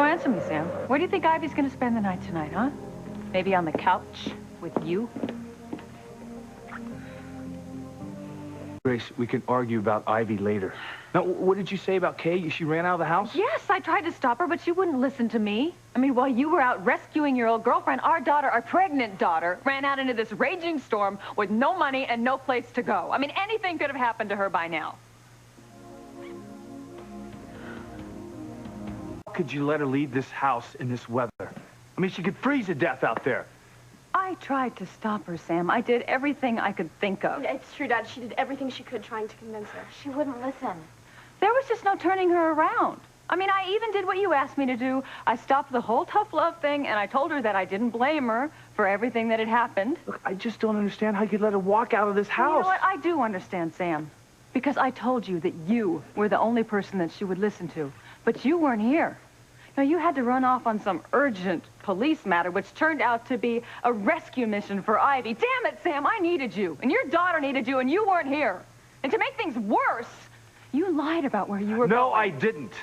So answer me, Sam. Where do you think Ivy's gonna spend the night tonight, huh? Maybe on the couch with you? Grace, we can argue about Ivy later. Now, what did you say about Kay? She ran out of the house? Yes, I tried to stop her, but she wouldn't listen to me. I mean, while you were out rescuing your old girlfriend, our daughter, our pregnant daughter, ran out into this raging storm with no money and no place to go. I mean, anything could have happened to her by now. How could you let her leave this house in this weather? I mean, she could freeze to death out there. I tried to stop her, Sam. I did everything I could think of. It's true, Dad. She did everything she could trying to convince her. She wouldn't listen. There was just no turning her around. I mean, I even did what you asked me to do. I stopped the whole tough love thing, and I told her that I didn't blame her for everything that had happened. Look, I just don't understand how you could let her walk out of this house. You know what? I do understand, Sam. Because I told you that you were the only person that she would listen to. But you weren't here. Now, you had to run off on some urgent police matter, which turned out to be a rescue mission for Ivy. Damn it, Sam, I needed you, and your daughter needed you, and you weren't here. And to make things worse, you lied about where you were going. No, I didn't.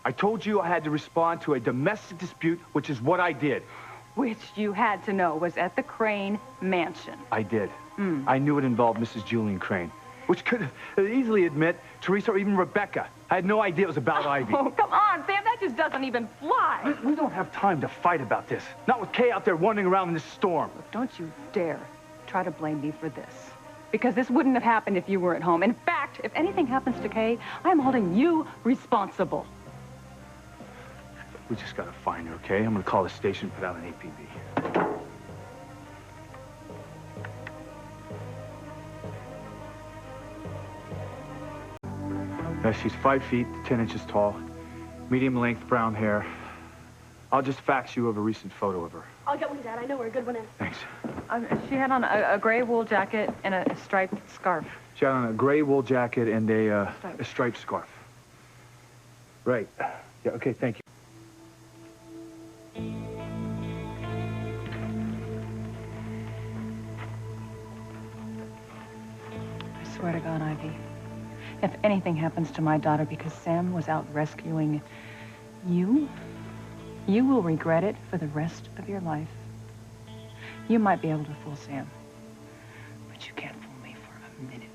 I told you I had to respond to a domestic dispute, which is what I did. Which you had to know was at the Crane Mansion. I did. I knew it involved Mrs. Julian Crane, which could easily admit Teresa or even Rebecca. I had no idea it was about Ivy. Oh, come on, Sam, that just doesn't even fly. We don't have time to fight about this. Not with Kay out there wandering around in this storm. Look, don't you dare try to blame me for this. Because this wouldn't have happened if you were at home. In fact, if anything happens to Kay, I'm holding you responsible. We just gotta find her, okay? I'm gonna call the station, put out an APB. She's 5 feet, 10 inches tall, medium length brown hair. I'll just fax you over a recent photo of her. I'll get one, Dad. I know where a good one is. Thanks. She had on a gray wool jacket and a striped scarf. She had on a gray wool jacket and a striped scarf. Right. Yeah, okay, thank you. I swear to God, Ivy, if anything happens to my daughter because Sam was out rescuing you, you will regret it for the rest of your life. You might be able to fool Sam, but you can't fool me for a minute.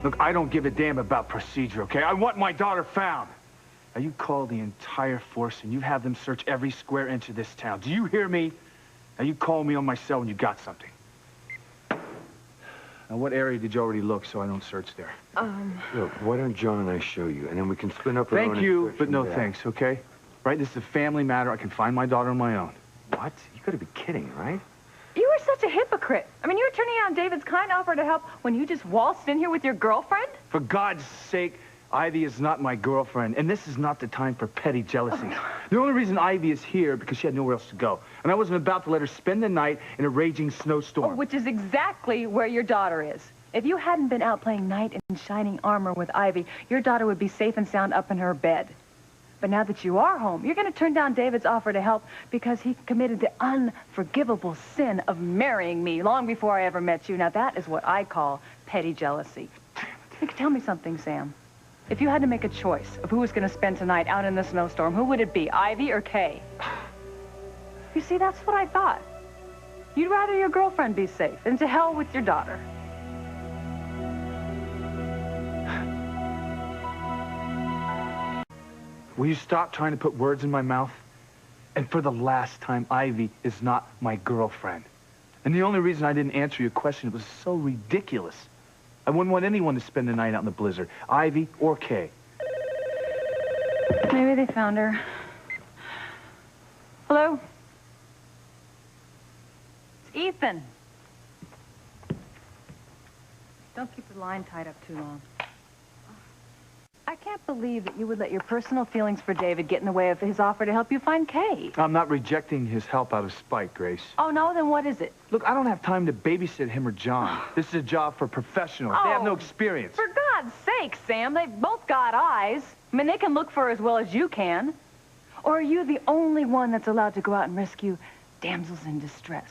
Look, I don't give a damn about procedure, okay? I want my daughter found. Now, you call the entire force and you have them search every square inch of this town. Do you hear me? Now, you call me on my cell when you got something. Now, what area did you already look so I don't search there? Look, why don't John and I show you, and then we can split up our own. Thank you, search but from no there. thanks, okay? Right, this is a family matter. I can find my daughter on my own. What? You gotta be kidding, right? You are such a hypocrite. I mean, you were turning down David's kind offer to help when you just waltzed in here with your girlfriend? For God's sake, Ivy is not my girlfriend, and this is not the time for petty jealousy. The only reason Ivy is here because she had nowhere else to go, and I wasn't about to let her spend the night in a raging snowstorm. Which is exactly where your daughter is. If you hadn't been out playing knight in shining armor with Ivy, your daughter would be safe and sound up in her bed. But now that you are home, you're going to turn down David's offer to help because he committed the unforgivable sin of marrying me long before I ever met you. Now, that is what I call petty jealousy. Look, tell me something, Sam. If you had to make a choice of who was going to spend tonight out in the snowstorm, who would it be, Ivy or Kay? You see, that's what I thought. You'd rather your girlfriend be safe than to hell with your daughter. Will you stop trying to put words in my mouth? And for the last time, Ivy is not my girlfriend. And the only reason I didn't answer your question, it was so ridiculous. I wouldn't want anyone to spend the night out in the blizzard, Ivy or Kay. Maybe they found her. Hello? It's Ethan. Don't keep the line tied up too long. I can't believe that you would let your personal feelings for David get in the way of his offer to help you find Kay. I'm not rejecting his help out of spite, Grace. Oh, no? Then what is it? Look, I don't have time to babysit him or John. This is a job for professionals. They have no experience. For God's sake, Sam, they've both got eyes. I mean, they can look for her as well as you can. Or are you the only one that's allowed to go out and rescue damsels in distress?